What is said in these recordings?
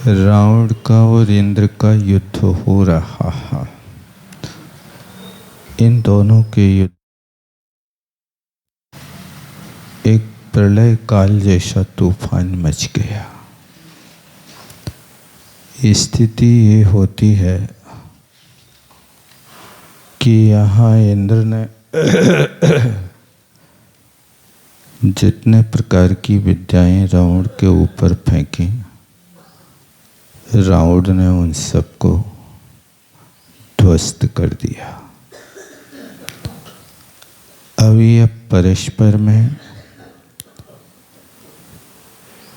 रावण का और इंद्र का युद्ध हो रहा है। इन दोनों के युद्ध एक प्रलय काल जैसा तूफान मच गया। स्थिति ये होती है कि यहाँ इंद्र ने जितने प्रकार की विद्याएं रावण के ऊपर फेंकी, रावण ने उन सबको ध्वस्त कर दिया। अब ये परस्पर में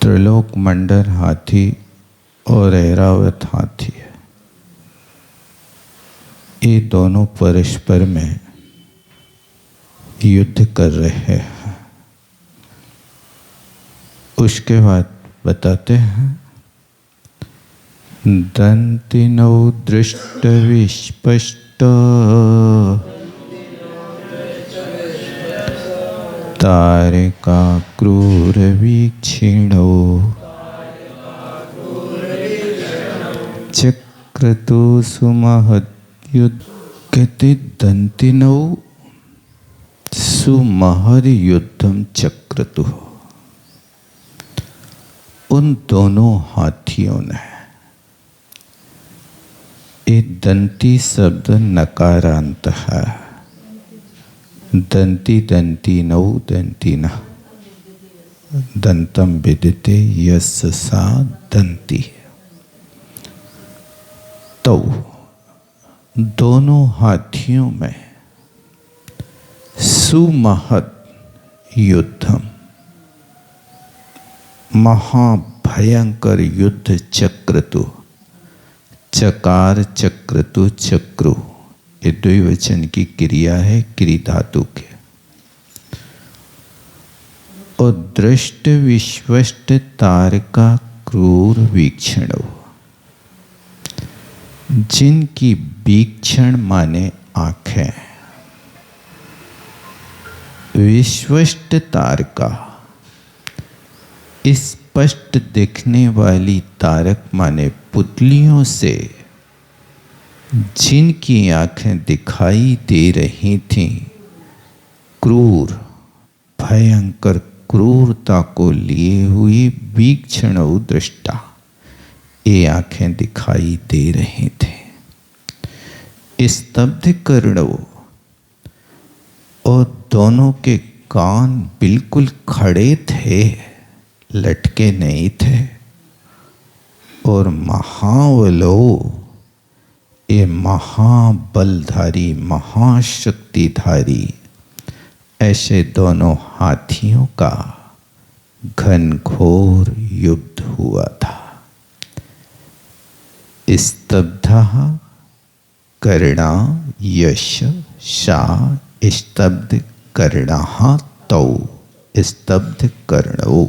त्रिलोक मंडल हाथी और ऐरावत हाथी है। ये दोनों परस्पर में युद्ध कर रहे हैं। उसके बाद बताते हैं, दंतिनौ दृष्ट विस्पष्ट तारका क्रूर वीक्षिणौ चक्रतु सुमहद्युद्ध। कहते दंतिनौ सुमहद युद्धम चक्रतु। उन दोनों हाथियों ने, ये दंती शब्द नकारांत है। दंती दंती नौ दंती न दंतम विदिते यस्य सा दंती। तो दोनों हाथियों में सुमहद युद्धम, महाभयंकर युद्ध चक्रतु। चकार चक्रतु चक्रु, ये द्विवचन की क्रिया है क्रि धातु के। और दृष्ट विश्वष्ट तारका क्रूर वीक्षणो, जिनकी वीक्षण माने आंखें, विश्वष्ट तारका स्पष्ट दिखने वाली तारक माने पुतलियों से जिनकी आंखें दिखाई दे रही थीं, क्रूर भयंकर क्रूरता को लिए हुई वीक्षणौ दृष्टा, ये आंखें दिखाई दे रहे थे। स्तब्ध कर्णो, और दोनों के कान बिल्कुल खड़े थे, लटके नहीं थे। और महावलो, ये महाबलधारी महाशक्तिधारी, ऐसे दोनों हाथियों का घनघोर युद्ध हुआ था। स्तब्धः कर्णा यश शा स्तब्ध कर्णः तौ स्तब्ध कर्णौ।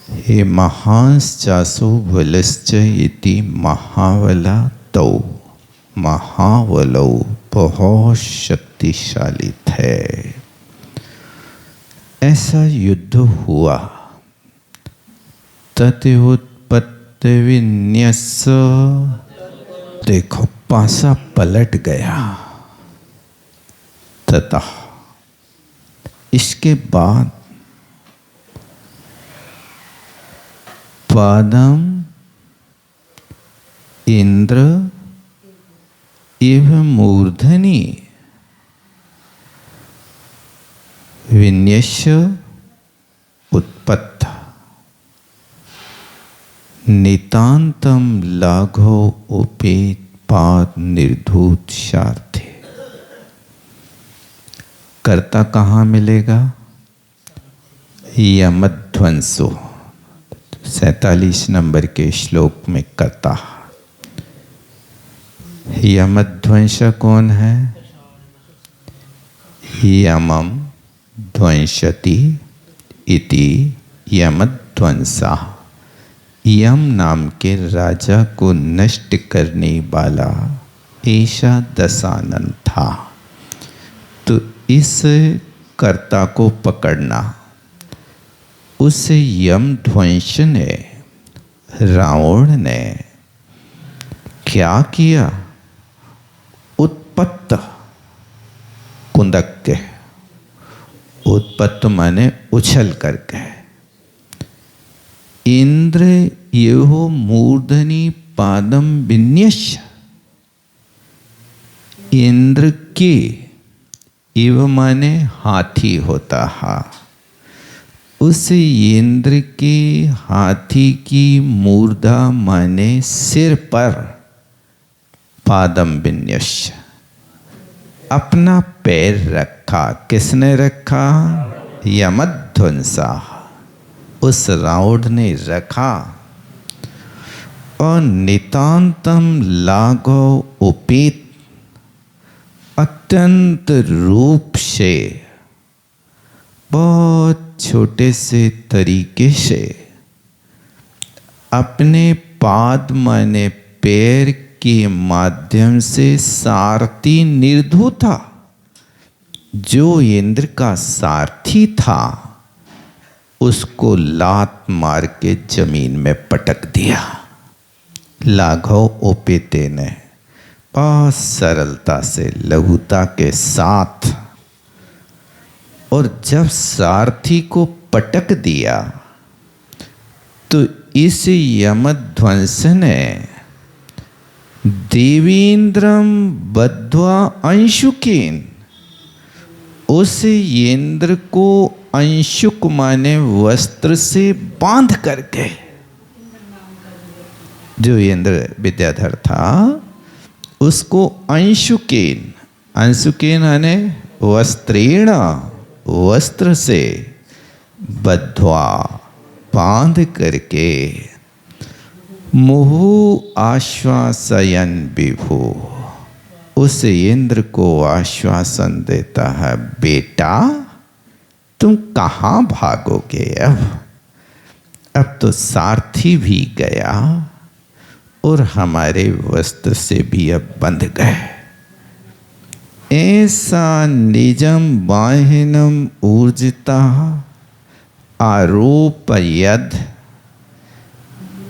हे महांश्चासो बलश्च इति महावला तौ। महावलौ बहुत शक्तिशाली थे। ऐसा युद्ध हुआ। तत्उत्पत्ति विन्यस, देखो पासा पलट गया। तथा इसके बाद पादम इंद्र इव मूर्धनि विन्यस्य उत्पत्त नितांतम लाघो उपेत पाद निर्धूत शार्थे। कर्ता कहाँ मिलेगा? यमध्वंसो 47 नंबर के श्लोक में कर्ता। यमध्वंस कौन है? यमम ध्वंसति इति यमध्वंसा। यम नाम के राजा को नष्ट करने वाला ऐसा दशानन था। तो इस कर्ता को पकड़ना, उस यम ध्वंस ने रावण ने क्या किया? उत्पत्त कुंदक के, उत्पत्त माने उछल करके, इंद्र यो मूर्धनि पादम विन्यस्य, इंद्र के, इव माने हाथी होता है, उस इंद्र के हाथी की मूर्धा माने सिर पर, पादम विन्यस्य, अपना पैर रखा। किसने रखा? यमध्वंसा, उस रावण ने रखा। और नितांतम लाघव उपेत, अत्यंत रूप से, बहुत छोटे से तरीके से, अपने पाद माने पैर के माध्यम से सारथी निर्धु था, जो इंद्र का सारथी था, उसको लात मार के जमीन में पटक दिया। लाघव उपेते ने बहुत सरलता से, लघुता के साथ, और जब सारथी को पटक दिया तो इस यमध्वंस ने देवेंद्रम बद्ध्वा अंशुकेन, उस इंद्र को अंशुक माने वस्त्र से बांध करके, जो इंद्र विद्याधर था उसको अंशुकेन, अंशुकेन माने वस्त्रेण, वस्त्र से, बद्ध्वा बांध करके, मुहु आश्वासयन विभु, उस इंद्र को आश्वासन देता है, बेटा तुम कहाँ भागोगे? अब तो सारथी भी गया और हमारे वस्त्र से भी अब बंध गए। ऐसा निजम बाहिनम ऊर्जिता आरोपयद,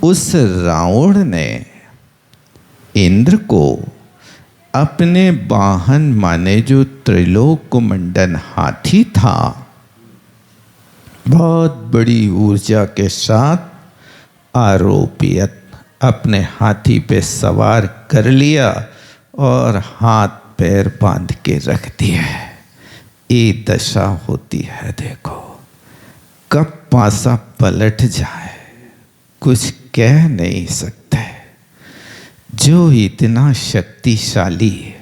उस रावण ने इंद्र को अपने वाहन माने जो त्रिलोक मंडन हाथी था, बहुत बड़ी ऊर्जा के साथ आरोपियत, अपने हाथी पे सवार कर लिया और हाथ पैर बांध के रख दिया। ये दशा होती है, देखो कब पासा पलट जाए कुछ कह नहीं सकते। जो इतना शक्तिशाली,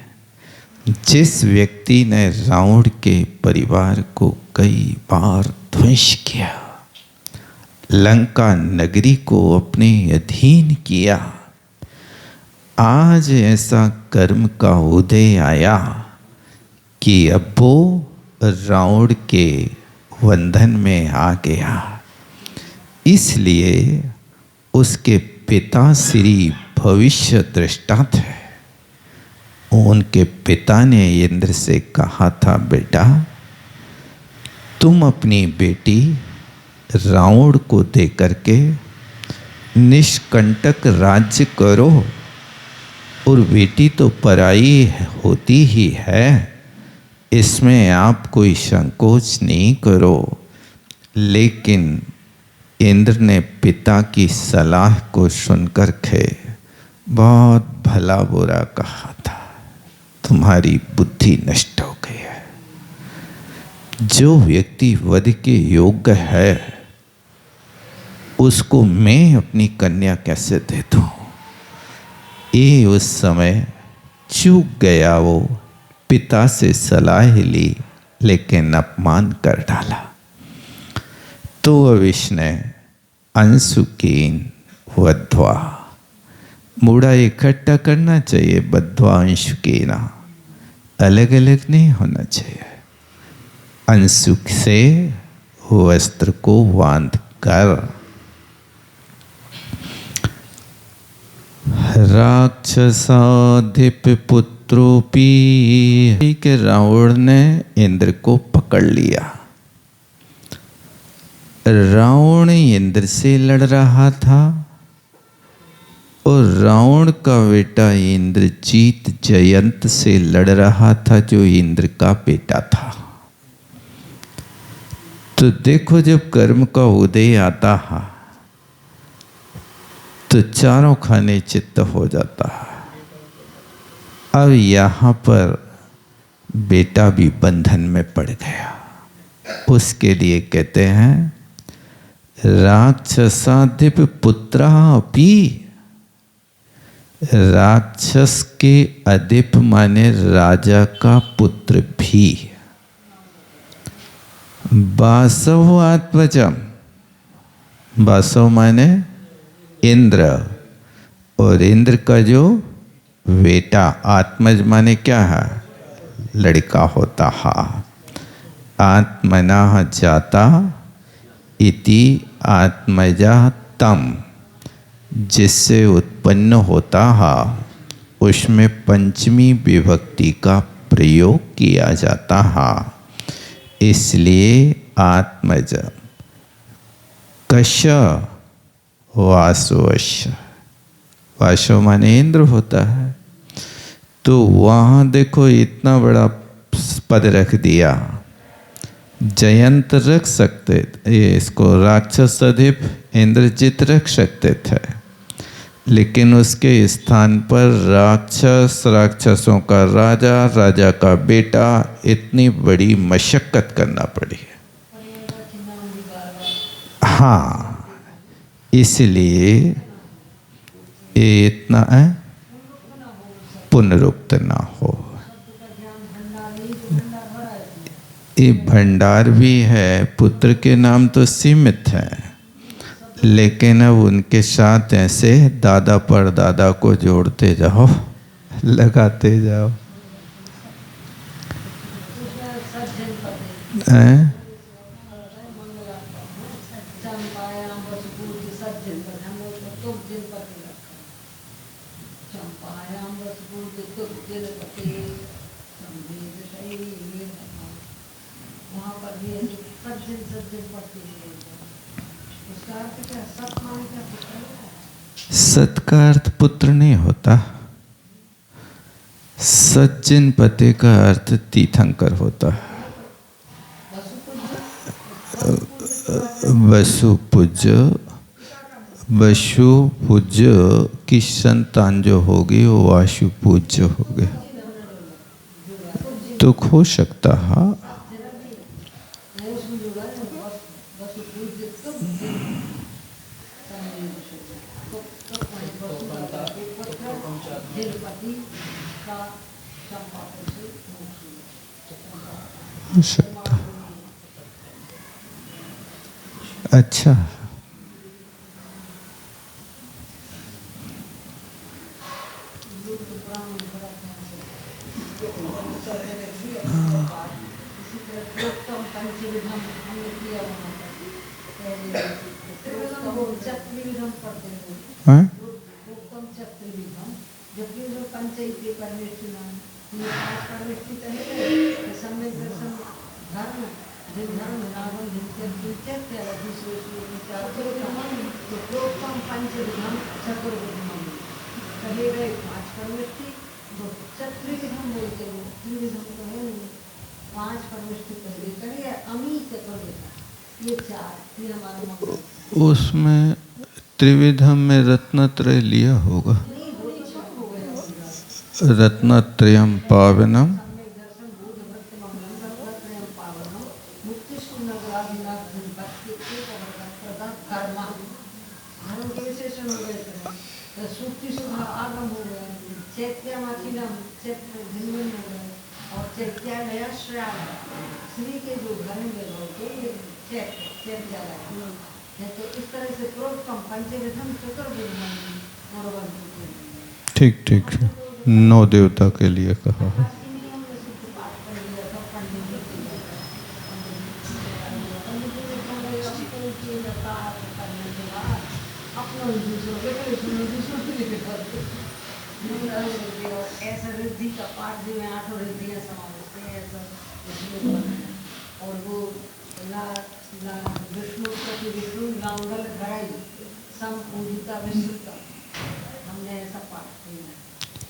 जिस व्यक्ति ने रावण के परिवार को कई बार ध्वंस किया, लंका नगरी को अपने अधीन किया, आज ऐसा कर्म का उदय आया कि अब वो रावण के बंधन में आ गया। इसलिए उसके पिता श्री भविष्य दृष्टा थे। उनके पिता ने इंद्र से कहा था, बेटा तुम अपनी बेटी रावण को दे करके निष्कंटक राज्य करो, और बेटी तो पराई होती ही है, इसमें आप कोई संकोच नहीं करो। लेकिन इंद्र ने पिता की सलाह को सुनकर के बहुत भला बुरा कहा था, तुम्हारी बुद्धि नष्ट हो गई है। जो व्यक्ति वध के योग्य है उसको मैं अपनी कन्या कैसे दे दूं? ये उस समय चूक गया, वो पिता से सलाह ली लेकिन अपमान कर डाला। तो अविश ने अंशुकेन वध्वा, मूड़ा इकट्ठा करना चाहिए, बद्ध्वा अंशुकेन, अलग अलग नहीं होना चाहिए। अंशुक से वस्त्र को बांध कर राक्षसाधिप पुत्रोपी के रावण ने इंद्र को पकड़ लिया। रावण इंद्र से लड़ रहा था और रावण का बेटा इंद्रजीत जयंत से लड़ रहा था, जो इंद्र का बेटा था। तो देखो, जब कर्म का उदय आता है तो चारों खाने चित्त हो जाता है। अब यहाँ पर बेटा भी बंधन में पड़ गया। उसके लिए कहते हैं राक्षसाधिप पुत्रा अपि। राक्षस के अधिप माने राजा का पुत्र भी। वासव आत्मजम, वासव माने इंद्र, और इंद्र का जो बेटा आत्मज माने क्या है, लड़का होता है। आत्मना जाता इति आत्मजा तम, जिससे उत्पन्न होता है उसमें पंचमी विभक्ति का प्रयोग किया जाता है। इसलिए आत्मज कश वासवश, वासव माने इंद्र होता है। तो वहाँ देखो इतना बड़ा पद रख दिया। जयंत रख सकते, ये इसको राक्षस अधिप इंद्रजित रख सकते थे, लेकिन उसके स्थान पर राक्षस, राक्षसों का राजा, राजा का बेटा, इतनी बड़ी मशक्कत करना पड़ी है। हाँ, इसलिए ये इतना है पुनरुक्त ना हो। ये भंडार भी है, पुत्र के नाम तो सीमित है, लेकिन अब उनके साथ ऐसे दादा पर दादा को जोड़ते जाओ, लगाते जाओ। हैं? सत का अर्थ पुत्र नहीं होता। सज्जन पते का अर्थ तीर्थंकर होता है। वसुपूज्य, वसुपूज्य की संतान जो होगी वो वासुपूज्य होगी। दुख हो सकता है। हो सकता। अच्छा, हाँ? उसमें त्रिविधम में रत्नत्रय लिया होगा। रत्नत्रयम पावनम, ठीक ठीक, 9 देवता के लिए कहा है।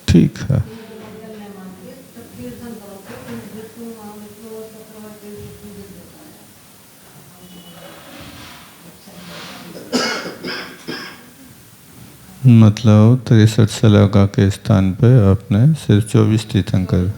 ठीक है। मतलब 63 सलागा के स्थान पे आपने सिर्फ 24 तीर्थंकर।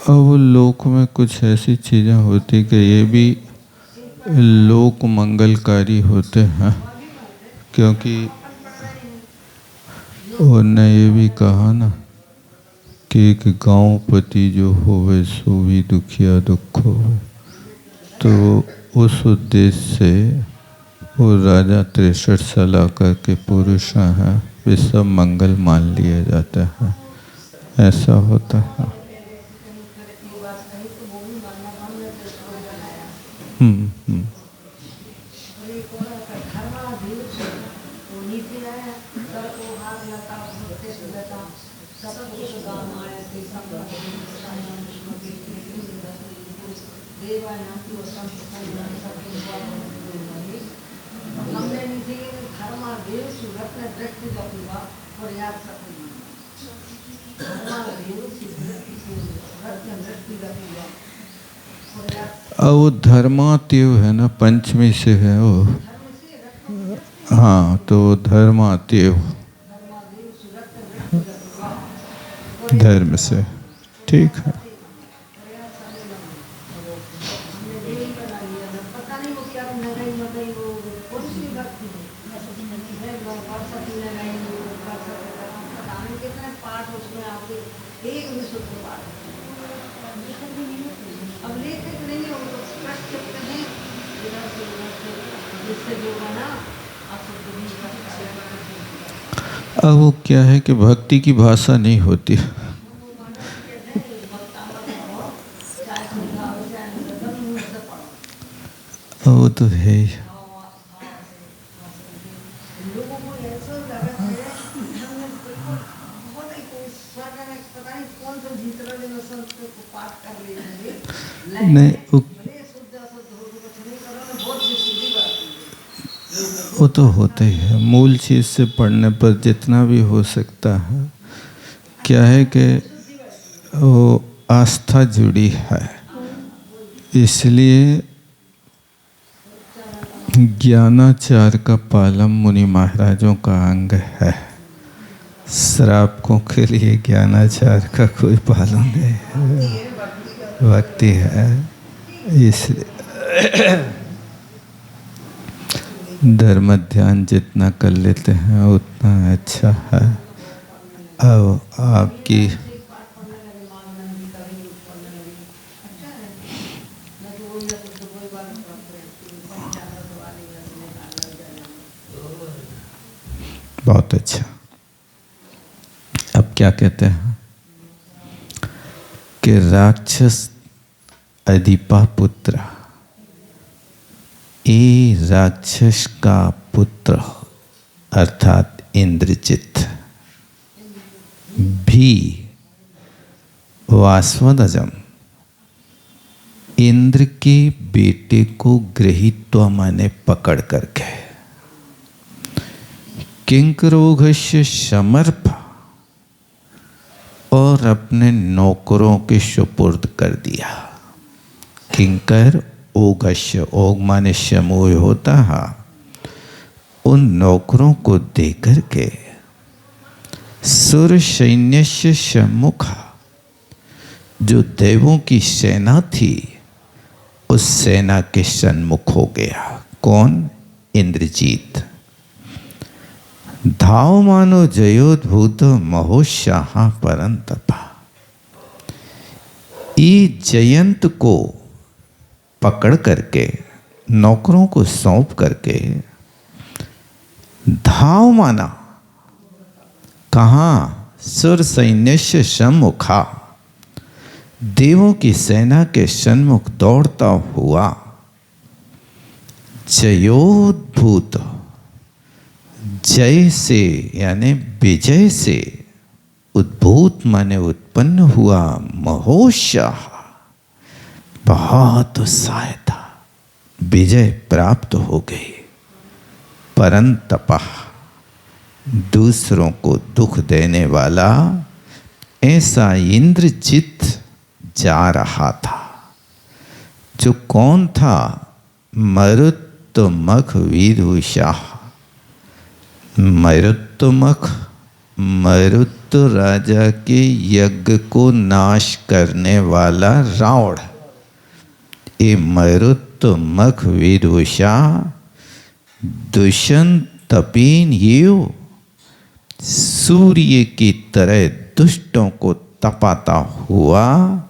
अब लोक में कुछ ऐसी चीज़ें होती कि ये भी लोक मंगलकारी होते हैं, क्योंकि उन्होंने ये भी कहा ना कि एक गाँव पति जो होवे सो भी दुखिया दुख होवे। तो उस उद्देश्य से वो राजा 63 सलाहकार के पुरुष हैं, वे सब मंगल मान लिए जाते हैं, ऐसा होता है। अब वो धर्मात्यो है ना, पंचमी से है वो। हाँ, तो धर्मात्यो धर्म से, ठीक है। अब वो क्या है कि भक्ति की भाषा नहीं होती। वो तो है ही। नहीं, वो तो होता ही है। मूल चीज़ से पढ़ने पर जितना भी हो सकता है, क्या है कि वो आस्था जुड़ी है, इसलिए ज्ञानाचार का पालन मुनि महाराजों का अंग है। श्रावकों के लिए ज्ञानाचार का कोई पालन नहीं है, भक्ति है। इसलिए धर्म ध्यान जितना कर लेते हैं उतना अच्छा है। अब आपकी बहुत अच्छा। अब क्या कहते हैं कि राक्षस अधिपा पुत्र, ये राक्षस का पुत्र अर्थात इंद्रजित भी वासवदजम इंद्र के बेटे को गृहीत्वा माने पकड़ करके किंकरोघस्य समर्प और अपने नौकरों के सुपुर्द कर दिया। किंकर ओघस्य, ओघ माने समूह होता है, उन नौकरों को देकर के सुर सैन्यस्य सम्मुख, जो देवों की सेना थी उस सेना के सन्मुख हो गया। कौन? इंद्रजीत। धाव मानो जयोद्भूत महोत्साह परंतपा, ई जयंत को पकड़ करके नौकरों को सौंप करके धा धाव माना कहाँ? सुर सैन्यस्य सम्मुखा, देवों की सेना के सन्मुख दौड़ता हुआ। जयोद्भूत, जय से यानी विजय से, उद्भूत माने उत्पन्न हुआ, महोत्साह बहुत उत्साह था, विजय प्राप्त हो गई। परंतपः, दूसरों को दुख देने वाला ऐसा इंद्रजित जा रहा था। जो कौन था? मरुत्तमख विदुषाः। मरुत्तमख, मरुत राजा के यज्ञ को नाश करने वाला रावण। ये मरुत्तमख विदुषा दुष्यंतपीन येव, सूर्य की तरह दुष्टों को तपाता हुआ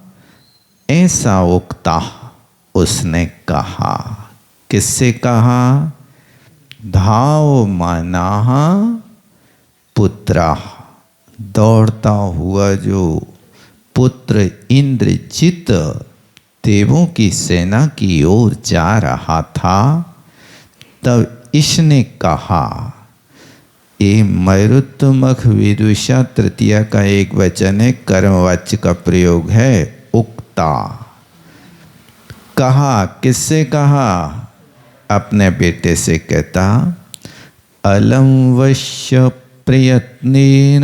ऐसा उगता उसने कहा। किससे कहा? धाव मानाः पुत्रा, दौड़ता हुआ जो पुत्र इंद्रजित देवों की सेना की ओर जा रहा था, तब इसने कहा। ये मरुत्तमख विदुषा तृतीया का एक वचन है, कर्मवाच्य का प्रयोग है, उक्ता। कहा, किससे कहा? अपने बेटे से कहता, अलम वश्य प्रयत्नेन।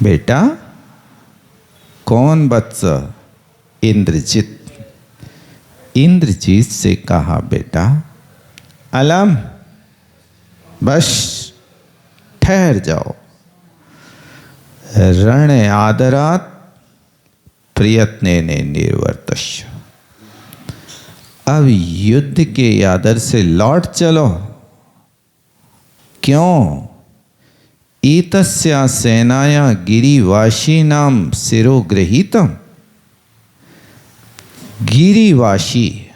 बेटा, कौन वत्स? इंद्रजित। इंद्रजीत से कहा, बेटा अलम, बस ठहर जाओ। रण आदरात प्रयत्नेन निर्वर्तस्य। अब युद्ध के आदर से लौट चलो। क्यों? एतस्या सेनाया गिरिवासीनां शिरोगृहीतम्। गिरिवासी,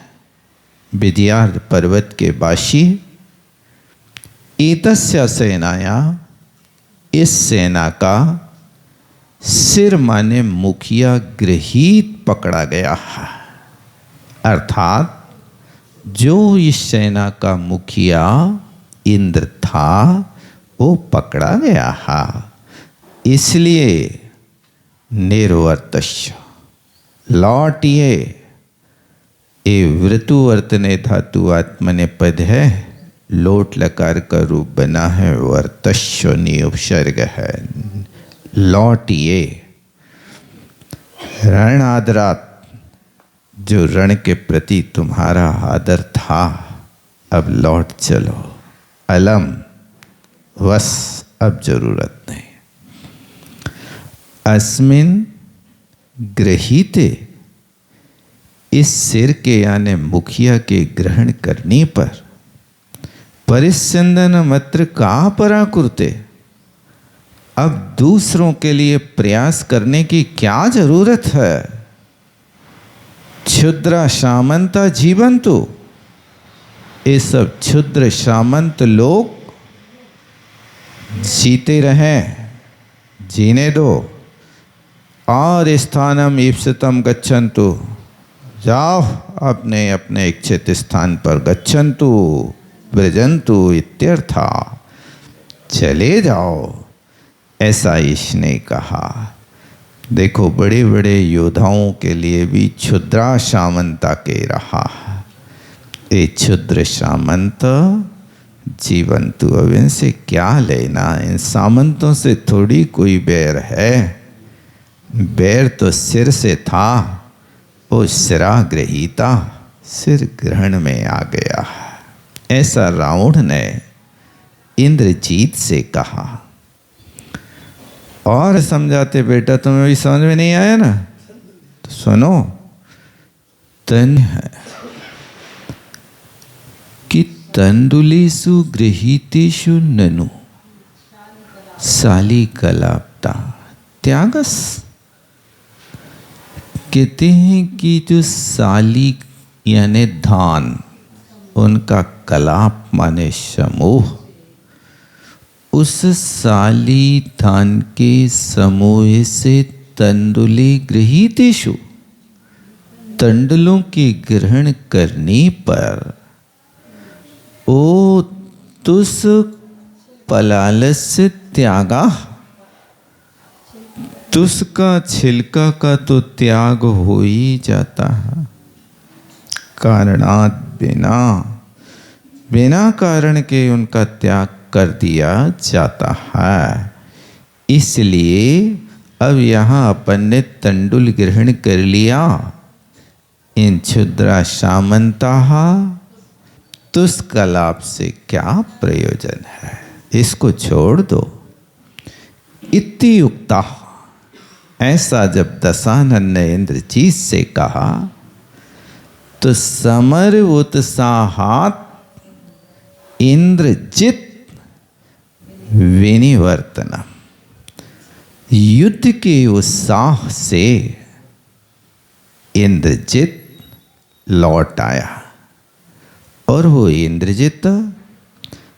विद्यार्थ पर्वत के वासी। एतस्या सेनाया, इस सेना का, सिर माने मुखिया, गृहीत पकड़ा गया है। अर्थात जो इस सेना का मुखिया इंद्र था वो पकड़ा गया है। इसलिए निर्वर्तस्य, लौटिए। ये वृतुवर्तने धातु आत्मनेपद है, लोट लकार का रूप बना है, वर्तस्वनी उपसर्ग है। लौटिए। रण आदरात, जो रण के प्रति तुम्हारा आदर था, अब लौट चलो। अलम, बस अब जरूरत नहीं। अस्मिन गृहीते, इस सिर के यानी मुखिया के ग्रहण करने पर, परिस्यंदन मत्र का पराकुर्ते, अब दूसरों के लिए प्रयास करने की क्या जरूरत है? क्षुद्र सामंता जीवंतु, ये सब क्षुद्र सामंत लोग जीते रहें, जीने दो। और स्थानम ईप्सितम गच्छन्तु, जाओ अपने अपने इच्छित स्थान पर, गच्छन्तु व्रजन्तु इत्यर्था, चले जाओ, ऐसा इसने कहा। देखो, बड़े बड़े योद्धाओं के लिए भी क्षुद्रा सामंता के रहा। ये क्षुद्र सामंत जीवंतु, अब इनसे क्या लेना? इन सामंतों से थोड़ी कोई बैर है। बैर तो सिर से था, वो सिरा ग्रहीता, सिर ग्रहण में आ गया। ऐसा रावण ने इंद्रजीत से कहा। और समझाते, बेटा तुम्हें भी समझ में नहीं आया ना, तो सुनो। तन है कि तंदुलेषु गृहीतेषु ननु साली कलाप्ता त्यागस। कहते हैं कि जो साली यानी धान, उनका कलाप माने समूह, उस साली धान के समूह से तंडुली गृहीतेषु, तंडुलों की ग्रहण करने पर ओ तुस पलालस्य त्यागा, तुस का छिलका का तो त्याग हो ही जाता है। कारणात बिना कारण के उनका त्याग कर दिया जाता है। इसलिए अब यहाँ अपन ने तंडुल ग्रहण कर लिया। इन क्षुद्रा सामंताः तुष्कलाप से क्या प्रयोजन है, इसको छोड़ दो। इति युक्ता, ऐसा जब दशानन ने इंद्रजीत से कहा तो समर उत्साहात इंद्रजित विनिवर्तनम, युद्ध के उत्साह से इंद्रजित लौट आया। और वो इंद्रजित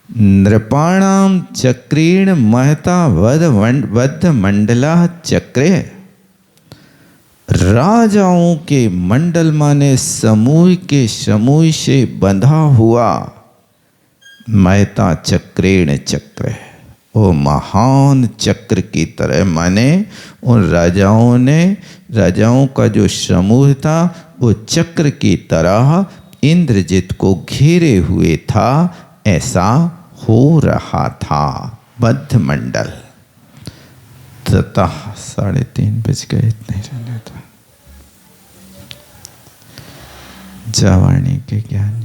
नृपाणाम चक्रेण महता वध मंडला चक्रे, राजाओं के मंडल माने समूह के समूह से बंधा हुआ महता चक्रेण चक्र, वो महान चक्र की तरह, माने उन राजाओं का जो समूह था वो चक्र की तरह इंद्रजित को घेरे हुए था, ऐसा हो रहा था बद्ध मंडल। ततः 3:30 बज गए, इतने रहने था। जावाणी के ज्ञान